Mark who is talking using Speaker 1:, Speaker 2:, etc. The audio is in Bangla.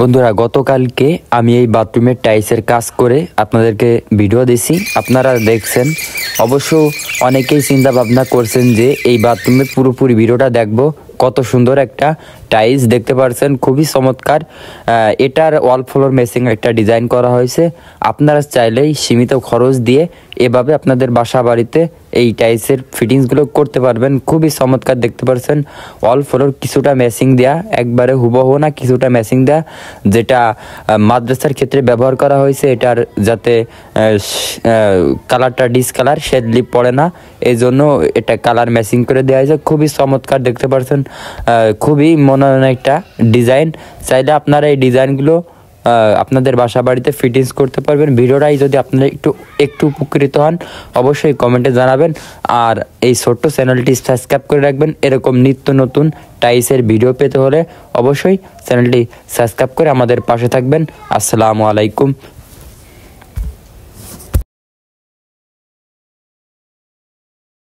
Speaker 1: বন্ধুরা, গতকালকে আমি এই বাথরুমের টাইলসের কাজ করে আপনাদেরকে ভিডিও দিছি, আপনারা দেখছেন। অবশ্য অনেকেই চিন্তা ভাবনা করছেন যে এই বাথরুমের পুরোপুরি ভিডিওটা দেখব। কত সুন্দর একটা টাইলস দেখতে পাচ্ছেন, খুবই চমৎকার। এটার ওয়াল ফ্লোর মেসিং একটা ডিজাইন করা হয়েছে। আপনারা চাইলেই সীমিত খরচ দিয়ে এভাবে আপনাদের বাসা বাড়িতে এই টাইলসের ফিটিংসগুলো করতে পারবেন। খুবই চমৎকার দেখতে পাচ্ছেন। ওয়াল ফ্লোর কিছুটা ম্যাচিং দেয়া, একবারে হুবহু না, কিছুটা ম্যাচিং দেয়া, যেটা মাদ্রাসার ক্ষেত্রে ব্যবহার করা হয়েছে। এটার যাতে কালারটা ডিসকালার শেড লিপ পড়ে না, এই জন্য এটা কালার ম্যাচিং করে দেওয়া হয়েছে। খুবই চমৎকার দেখতে পাচ্ছেন, খুবই মনোরম একটা ডিজাইন। চাইলে আপনারা এই ডিজাইনগুলো আপনাদের বাসা বাড়িতে ফিটিংস করতে পারবেন। ভিডিওটাই যদি আপনারা একটু উপকৃত হন, অবশ্যই কমেন্টে জানাবেন। আর এই ছোট্ট চ্যানেলটি সাবস্ক্রাইব করে রাখবেন। এরকম নিত্য নতুন টাইলসের ভিডিও পেতে হলে অবশ্যই চ্যানেলটি সাবস্ক্রাইব করে আমাদের পাশে থাকবেন। আসসালামু আলাইকুম।